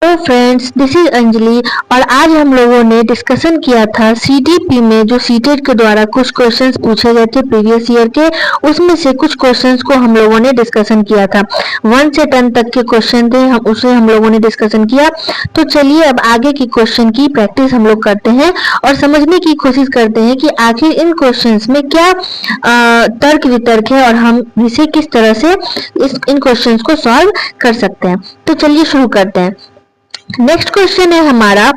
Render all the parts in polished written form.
Hello friends, this is Anjali. और आज हम लोगों ने डिस्कशन किया था सीटीपी में जो सीटेट के द्वारा कुछ क्वेश्चंस पूछे गए थे प्रीवियस ईयर के। उसमें से कुछ क्वेश्चंस को हम लोगों ने डिस्कशन किया था। 1 से 10 तक के क्वेश्चन थे, उसे हम लोगों ने डिस्कशन किया। तो चलिए अब आगे की क्वेश्चन की प्रैक्टिस हम लोग करते हैं और समझने की कोशिश करते हैं कि आखिर इन क्वेश्चंस में क्या तर्क वितर्क है और हम इसे किस तरह से इन क्वेश्चंस को सॉल्व कर सकते हैं। तो चलिए शुरू करते हैं। नेक्स्ट क्वेश्चन है हमारा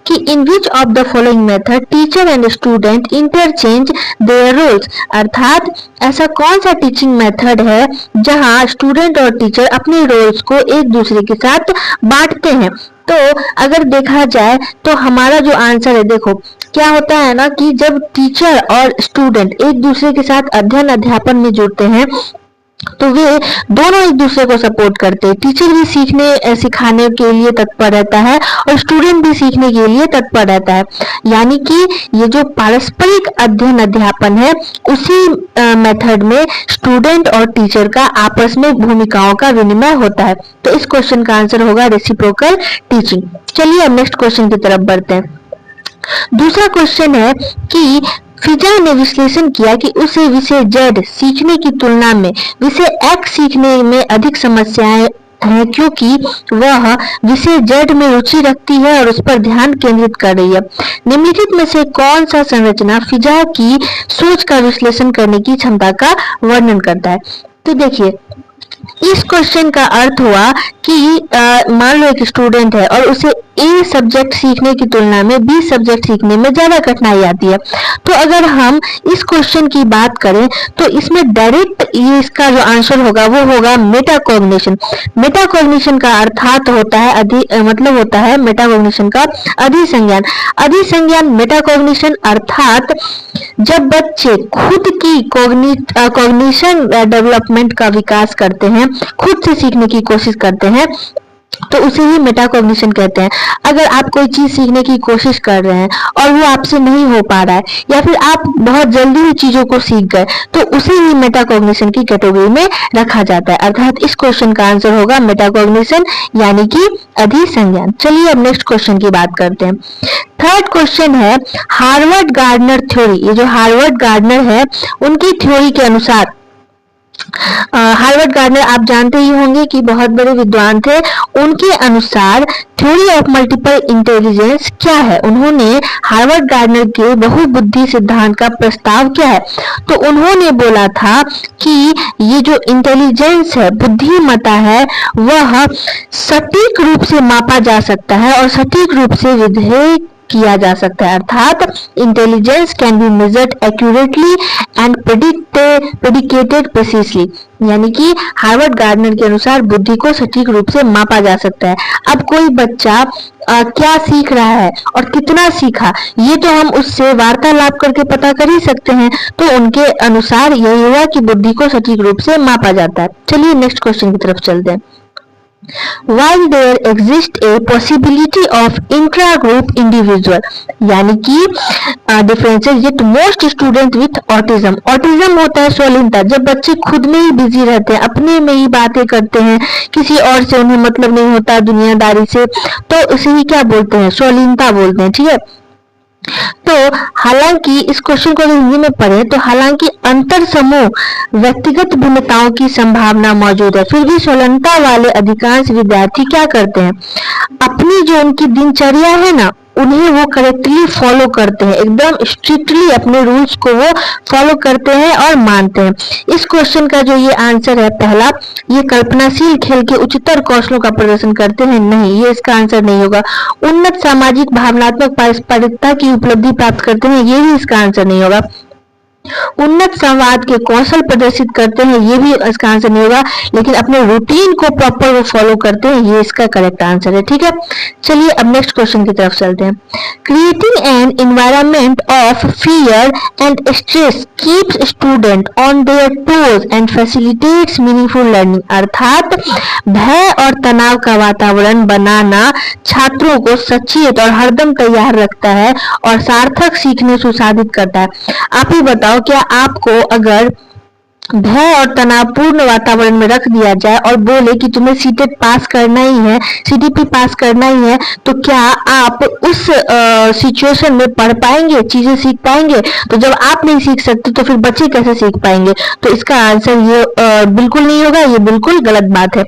कि in which of the following method teacher and student interchange their roles. अर्थात ऐसा कौन सा टीचिंग मेथड है जहां स्टूडेंट और टीचर अपने रोल्स को एक दूसरे के साथ बांटते हैं। तो अगर देखा जाए तो हमारा जो आंसर है, देखो क्या होता है ना कि जब टीचर और स्टूडेंट एक दूसरे के साथ अध्ययन अध्यापन में जुड़ते हैं तो वे दोनों एक दूसरे को सपोर्ट करते हैं। टीचर भी सीखने सिखाने के लिए तत्पर रहता है और स्टूडेंट भी सीखने के लिए तत्पर रहता है। यानी कि ये जो पारस्परिक अध्ययन अध्यापन है उसी मेथड में स्टूडेंट और टीचर का आपस में भूमिकाओं का विनिमय होता है। तो इस क्वेश्चन का आंसर होगा रेसिप्रोकल टीचिंग। चलिए अब नेक्स्ट क्वेश्चन की तरफ बढ़ते हैं। दूसरा क्वेश्चन है कि फिजा ने विश्लेषण किया कि उसे विषय जेड सीखने की तुलना में विषय एक्स सीखने में अधिक समस्याएं हैं, क्योंकि वह विषय जेड में रुचि रखती है और उस पर ध्यान केंद्रित कर रही है। निम्नलिखित में से कौन सा संरचना फिजा की सोच का विश्लेषण करने की क्षमता का वर्णन करता है। तो देखिए इस क्वेश्चन का अर्थ हुआ कि मान लो एक स्टूडेंट है और उसे ए सब्जेक्ट सीखने की तुलना में बी सब्जेक्ट सीखने में ज्यादा कठिनाई आती है। तो अगर हम इस क्वेश्चन की बात करें तो इसमें डायरेक्ट ये इसका जो आंसर होगा वो होगा मेटाकॉग्निशन। मेटाकॉग्निशन का अर्थात होता है मतलब होता है मेटाकॉग्निशन का अधिसंज्ञान। अधिसंज्ञान मेटाकॉग्निशन अर्थात जब बच्चे खुद की कॉग्निशन डेवलपमेंट का विकास करते हैं, खुद से सीखने की कोशिश करते हैं, तो उसे ही मेटाकॉग्निशन कहते हैं। अगर आप कोई चीज सीखने की कोशिश कर रहे हैं और वो आपसे नहीं हो पा रहा है या फिर आप बहुत जल्दी ही चीजों को सीख गए तो उसे ही मेटाकॉग्निशन की कैटेगरी में रखा जाता है। अर्थात इस क्वेश्चन का आंसर होगा मेटाकॉग्निशन यानी कि अधिसंज्ञान। चलिए अब नेक्स्ट क्वेश्चन की बात करते हैं। थर्ड क्वेश्चन है हार्वर्ड गार्डनर थ्योरी। ये जो हार्वर्ड गार्डनर है उनकी थ्योरी के अनुसार, हार्वर्ड गार्डनर आप जानते ही होंगे कि बहुत बड़े विद्वान थे। उनके अनुसार थ्योरी ऑफ मल्टीपल इंटेलिजेंस क्या है। उन्होंने हार्वर्ड गार्डनर के बहुबुद्धि सिद्धांत का प्रस्ताव क्या है। तो उन्होंने बोला था कि ये जो इंटेलिजेंस है, बुद्धिमत्ता है, वह सटीक रूप से मापा जा सकता है और सटीक रूप से विधेय किया जा सकता है। अर्थात intelligence can be measured accurately and predicated precisely. यानी कि हार्वर्ड गार्डनर के अनुसार बुद्धि को सटीक रूप से मापा जा सकता है। अब कोई बच्चा क्या सीख रहा है और कितना सीखा ये तो हम उससे वार्तालाप करके पता कर ही सकते हैं। तो उनके अनुसार यही हुआ कि बुद्धि को सटीक रूप से मापा जाता है। चलिए नेक्स्ट क्वेश्चन की तरफ चलते हैं। While there exists a possibility of intra-group individual, यानी कि differences yet most students with autism। Autism होता है स्वलीनता, जब बच्चे खुद में ही बिजी रहते हैं, अपने में ही बातें करते हैं, किसी और से उन्हें मतलब नहीं होता दुनियादारी से, तो उसे ही क्या बोलते हैं, स्वलीनता बोलते हैं। ठीक है। तो हालांकि इस क्वेश्चन को हिंदी में पढ़े तो हालांकि अंतर समूह व्यक्तिगत भिन्नताओं की संभावना मौजूद है, फिर भी स्वतंत्रता वाले अधिकांश विद्यार्थी क्या करते हैं, अपनी जो उनकी दिनचर्या है ना उन्हें वो करेक्टली फॉलो करते हैं, एकदम स्ट्रिक्टली अपने रूल्स को वो फॉलो करते हैं और मानते हैं। इस क्वेश्चन का जो ये आंसर है पहला, ये कल्पनाशील खेल के उच्चतर कौशलों का प्रदर्शन करते हैं, नहीं, ये इसका आंसर नहीं होगा। उन्नत सामाजिक भावनात्मक पारस्परिकता की उपलब्धि प्राप्त करते हैं, ये भी इसका आंसर नहीं होगा। उन्नत संवाद के कौशल प्रदर्शित करते हैं, ये भी इसका आंसर नहीं होगा। लेकिन अपने रूटीन को प्रॉपर वो फॉलो करते हैं, ये इसका करेक्ट आंसर है। ठीक है। चलिए अब नेक्स्ट क्वेश्चन की तरफ चलते हैं। Creating an environment of fear and stress keeps student on their toes and facilitates meaningful learning. अर्थात भय और तनाव का वातावरण बनाना छात्रों को सचेत और हरदम तैयार रखता है और सार्थक सीखने सुसाधित करता है। आप ही बताओ, क्या आपको अगर भय और तनावपूर्ण वातावरण में रख दिया जाए और बोले कि तुम्हें सीटेट पास करना ही है, सीटीपी पास करना ही है, तो क्या आप उस सिचुएशन में पढ़ पाएंगे, चीजें सीख पाएंगे? तो जब आप नहीं सीख सकते तो फिर बच्चे कैसे सीख पाएंगे? तो इसका आंसर ये बिल्कुल नहीं होगा, ये बिल्कुल गलत बात है।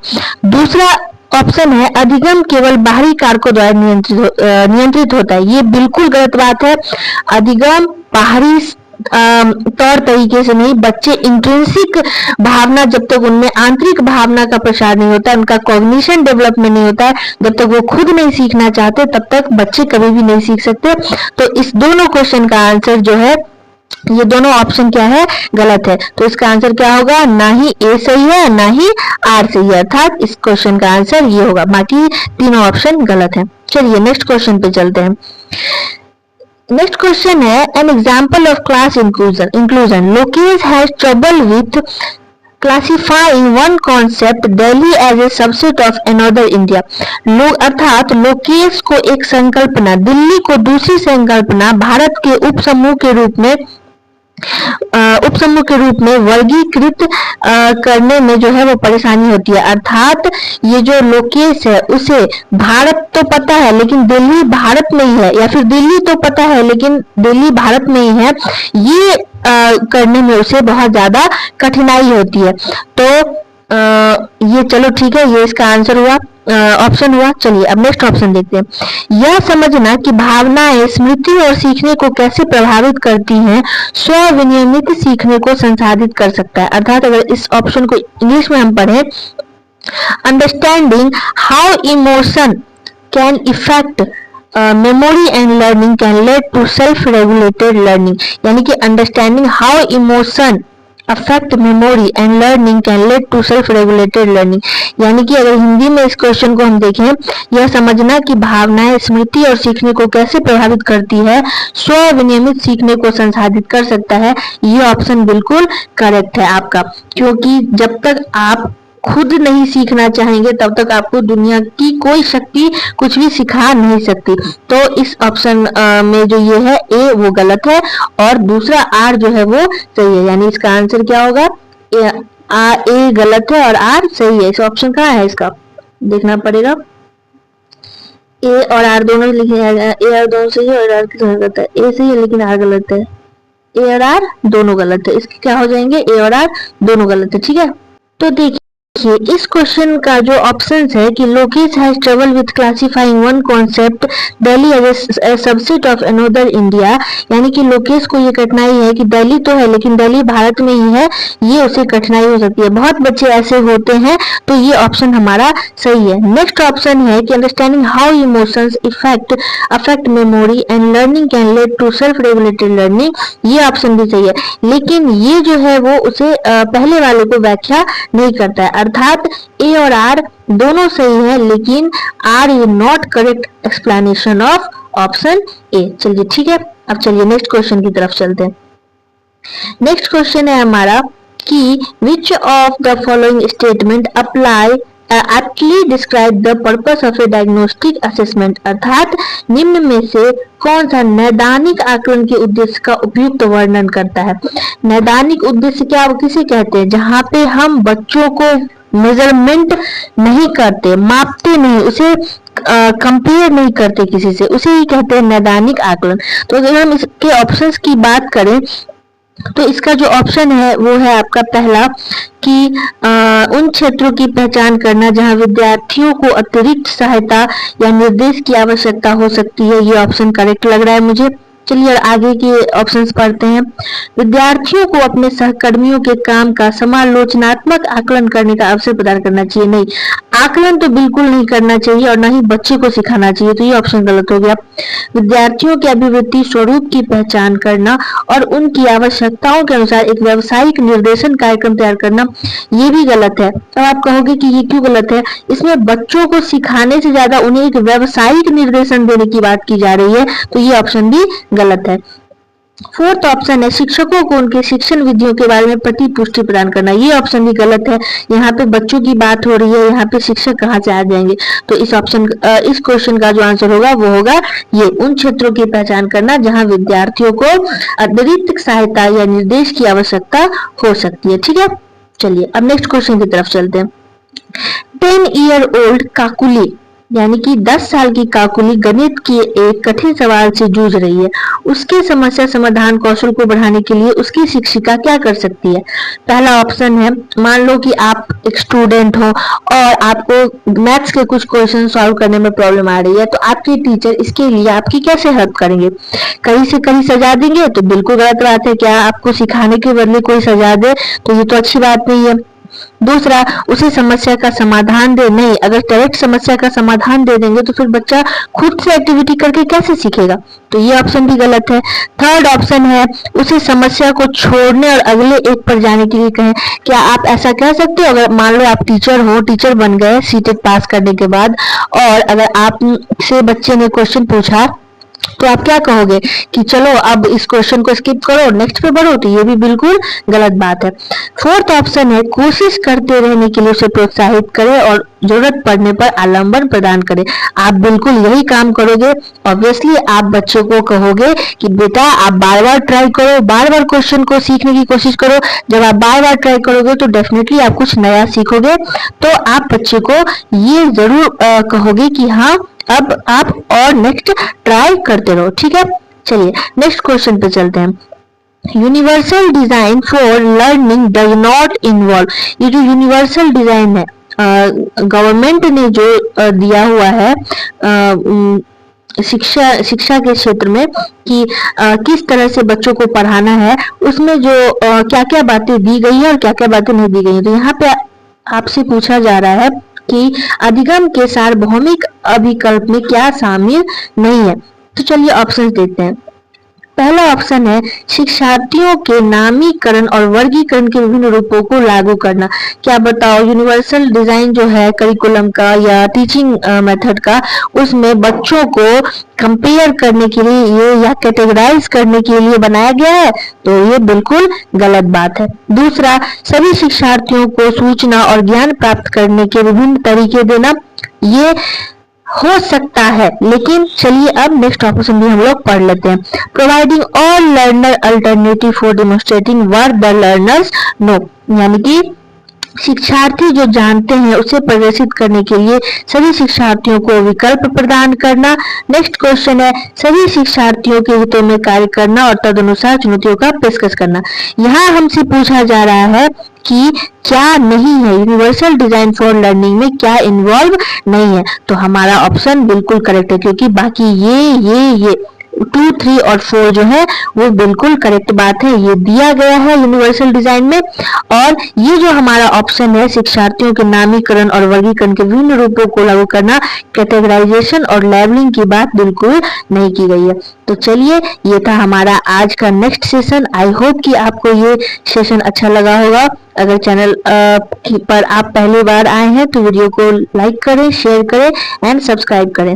दूसरा ऑप्शन है अधिगम केवल बाहरी कारकों द्वारा नियंत्रित होता है, ये बिल्कुल गलत बात है। अधिगम बाहरी तौर तरीके से नहीं, बच्चे इंट्रिंसिक भावना, जब तक उनमें आंतरिक भावना का प्रसार नहीं होता, उनका कॉग्निशन डेवलपमेंट नहीं होता है, जब तक वो खुद नहीं सीखना चाहते तब तक बच्चे कभी भी नहीं सीख सकते। तो इस दोनों क्वेश्चन का आंसर जो है, ये दोनों ऑप्शन क्या है, गलत है। तो इसका आंसर क्या होगा, ना ही ए सही है ना ही आर सही है, अर्थात इस क्वेश्चन का आंसर ये होगा, बाकी तीनों ऑप्शन गलत है। चलिए नेक्स्ट क्वेश्चन पे चलते हैं। नेक्स्ट क्वेश्चन है an example of class inclusion Lokesh has trouble with classifying one concept Delhi as a subset of another India. लोग अर्थात लोकेश को एक संकल्पना, दिल्ली को दूसरी संकल्पना, भारत के उपसमूह के रूप में वर्गीकृत करने में जो है वो परेशानी होती है। अर्थात ये जो लोकेश है उसे भारत तो पता है लेकिन दिल्ली भारत में ही है, या फिर दिल्ली तो पता है लेकिन दिल्ली भारत में ही है, ये करने में उसे बहुत ज्यादा कठिनाई होती है। तो ये चलो ठीक है, ये इसका आंसर हुआ, ऑप्शन हुआ। चलिए अब नेक्स्ट ऑप्शन देखते हैं। यह समझना कि भावनाएं स्मृति और सीखने को कैसे प्रभावित करती हैं स्व विनियमित सीखने को संसाधित कर सकता है। अर्थात अगर इस ऑप्शन को इंग्लिश में हम पढ़ें, understanding how emotion can effect memory and learning can lead to self-regulated learning, यानी कि understanding how emotion affect memory and learning can lead to self regulated learning, यानी कि अगर हिंदी में इस क्वेश्चन को हम देखें, यह समझना कि भावनाएं स्मृति और सीखने को कैसे प्रभावित करती है स्व विनियमित सीखने को संसाधित कर सकता है, ये ऑप्शन बिल्कुल करेक्ट है आपका। क्योंकि जब तक आप खुद नहीं सीखना चाहेंगे तब तक आपको दुनिया की कोई शक्ति कुछ भी सिखा नहीं सकती। तो इस ऑप्शन में जो ये है ए वो गलत है और दूसरा आर जो है वो सही है, यानी इसका आंसर क्या होगा, ए गलत है और आर सही है। इस ऑप्शन कहाँ है, इसका देखना पड़ेगा। ए और आर दोनों लिखे हैं, ए और दोनों सही है और आर की गलत है। ए सही है लेकिन आर गलत है, ए और आर दोनों गलत है, इसके क्या हो जाएंगे, ए और आर दोनों गलत है। ठीक है, तो देखिए इस क्वेश्चन का जो ऑप्शंस है कि Lokesh has trouble with classifying one concept Delhi as a subset of another India, यानी कि लोकेश को ये कठिनाई है कि दिल्ली तो है लेकिन दिल्ली भारत में ही है, ये उसे कठिनाई हो सकती है। बहुत बच्चे ऐसे होते हैं, तो ये ऑप्शन हमारा सही है। नेक्स्ट ऑप्शन है कि understanding how emotions affect memory and learning can lead to self regulated learning, ये ऑप्शन भी सही है, लेकिन ये जो है वो उसे पहले वाले को व्याख्या नहीं करता है। अर्थात ए और आर दोनों सही है लेकिन R is not correct explanation of option A. चलिए ठीक है, अब चलिए नेक्स्ट क्वेश्चन की तरफ चलते हैं। नेक्स्ट क्वेश्चन है हमारा कि विच of the following statement apply aptly describe the purpose of a diagnostic assessment, अर्थात निम्न में से कौन सा नैदानिक आकलन के उद्देश्य का उपयुक्त वर्णन करता है। नैदानिक उद्देश्य क्या किसे कहते हैं, जहाँ पे हम बच्चों को मेजरमेंट नहीं करते, मापते नहीं, उसे कंपेयर नहीं करते किसी से, उसे ही कहते हैं नैदानिक आकलन। तो अगर हम इसके ऑप्शंस की बात करें तो इसका जो ऑप्शन है वो है आपका पहला कि उन क्षेत्रों की पहचान करना जहां विद्यार्थियों को अतिरिक्त सहायता या निर्देश की आवश्यकता हो सकती है, ये ऑप्शन करेक्ट लग रहा है मुझे। चलिए आगे के ऑप्शंस पढ़ते हैं। विद्यार्थियों को अपने सहकर्मियों के काम का समालोचनात्मक आकलन करने का अवसर प्रदान करना चाहिए, नहीं, आकलन तो बिल्कुल नहीं करना चाहिए और ना ही बच्चे को सिखाना चाहिए, तो ये ऑप्शन गलत हो गया। विद्यार्थियों के अभिवृत्ति स्वरूप की पहचान करना और उनकी आवश्यकताओं के अनुसार एक व्यावसायिक निर्देशन कार्यक्रम तैयार करना, ये भी गलत है। अब आप कहोगे कि ये क्यों गलत है, इसमें बच्चों को सिखाने से ज्यादा उन्हें एक व्यावसायिक निर्देशन देने की बात की जा रही है, तो ये ऑप्शन भी गलत है। फोर्थ ऑप्शन है शिक्षकों को उनके शिक्षण विधियों के बारे में प्रतिपुष्टि प्रदान करना। ये ऑप्शन भी गलत है। यहाँ पे बच्चों की बात हो रही है, यहाँ पे शिक्षक कहाँ से आ जाएंगे। तो इस क्वेश्चन का जो आंसर होगा वो होगा ये, उन क्षेत्रों की पहचान करना जहाँ विद्यार्थियों को अतिरिक्त सहायता या निर्देश की आवश्यकता हो सकती है। ठीक है, चलिए अब नेक्स्ट क्वेश्चन की तरफ चलते हैं। 10-year-old काकुली यानी कि 10 साल की काकुली गणित के एक कठिन सवाल से जूझ रही है। उसके समस्या समाधान कौशल को बढ़ाने के लिए उसकी शिक्षिका क्या कर सकती है। पहला ऑप्शन है, मान लो कि आप एक स्टूडेंट हो और आपको मैथ्स के कुछ क्वेश्चन सॉल्व करने में प्रॉब्लम आ रही है, तो आपके टीचर इसके लिए आपकी कैसे हेल्प करेंगे। कहीं से कहीं सजा देंगे तो बिल्कुल गलत बात है। क्या आपको सिखाने के बदले कोई सजा दे तो ये तो अच्छी बात नहीं है। दूसरा, उसे समस्या का समाधान दे। नहीं, अगर डायरेक्ट समस्या का समाधान दे देंगे तो फिर बच्चा खुद से एक्टिविटी करके कैसे सीखेगा, तो ये ऑप्शन भी गलत है। थर्ड ऑप्शन है, उसे समस्या को छोड़ने और अगले एक पर जाने के लिए कहें। क्या आप ऐसा कह सकते हो, अगर मान लो आप टीचर हो, टीचर बन गए सीटेट पास करने के बाद, और अगर आपसे बच्चे ने क्वेश्चन पूछा तो आप क्या कहोगे कि चलो अब इस क्वेश्चन को स्किप करो, नेक्स्ट पे बढ़ो, तो ये भी बिल्कुल गलत बात है। फोर्थ ऑप्शन है, कोशिश करते रहने के लिए उसे प्रोत्साहित करें और जरूरत पड़ने पर आलम्बन प्रदान करें। आप बिल्कुल यही काम करोगे। ऑब्वियसली आप बच्चे को कहोगे कि बेटा आप बार बार ट्राई करो, बार बार क्वेश्चन को सीखने की कोशिश करो। जब आप बार बार ट्राई करोगे तो डेफिनेटली आप कुछ नया सीखोगे। तो आप बच्चे को ये जरूर कहोगे कि हाँ अब आप और नेक्स्ट ट्राई करते रहो। ठीक है, चलिए नेक्स्ट क्वेश्चन पे चलते हैं। Universal design for learning does not involve. ये जो यूनिवर्सल डिजाइन है गवर्नमेंट ने जो दिया हुआ है शिक्षा के क्षेत्र में कि किस तरह से बच्चों को पढ़ाना है, उसमें जो क्या क्या बातें दी गई है और क्या क्या बातें नहीं दी गई है। तो यहाँ पे आपसे पूछा जा रहा है कि अधिगम के सार्वभौमिक अभिकल्प में क्या शामिल नहीं है। तो चलिए ऑप्शंस देखते हैं। पहला ऑप्शन है शिक्षार्थियों के नामीकरण और वर्गीकरण के विभिन्न रूपों को लागू करना। क्या बताओ, यूनिवर्सल डिजाइन जो है करिकुलम का या टीचिंग मेथड का, उसमें बच्चों को कंपेयर करने के लिए ये या कैटेगराइज करने के लिए बनाया गया है, तो ये बिल्कुल गलत बात है। दूसरा, सभी शिक्षार्थियों को सूचना और ज्ञान प्राप्त करने के विभिन्न तरीके देना, ये हो सकता है, लेकिन चलिए अब नेक्स्ट ऑप्शन भी हम लोग पढ़ लेते हैं। Providing all learner alternative for demonstrating work the learners know, यानी कि शिक्षार्थी जो जानते हैं उसे प्रदर्शित करने के लिए सभी शिक्षार्थियों को विकल्प प्रदान करना। नेक्स्ट क्वेश्चन है सभी शिक्षार्थियों के हितों में कार्य करना और तदनुसार चुनौतियों का पेशकश करना। यहाँ हमसे पूछा जा रहा है कि क्या नहीं है, यूनिवर्सल डिजाइन फॉर लर्निंग में क्या इन्वॉल्व नहीं है। तो हमारा ऑप्शन बिल्कुल करेक्ट है, क्योंकि बाकी ये 2, 3 और 4 जो है वो बिल्कुल करेक्ट बात है, ये दिया गया है यूनिवर्सल डिजाइन में। और ये जो हमारा ऑप्शन है शिक्षार्थियों के नामीकरण और वर्गीकरण के विभिन्न रूपों को लागू करना, कैटेगराइजेशन और लेबलिंग की बात बिल्कुल नहीं की गई है। तो चलिए ये था हमारा आज का नेक्स्ट सेशन। आई होप कि आपको ये सेशन अच्छा लगा होगा। अगर चैनल पर आप पहली बार आए हैं तो वीडियो को लाइक करें, शेयर करें एंड सब्सक्राइब करें।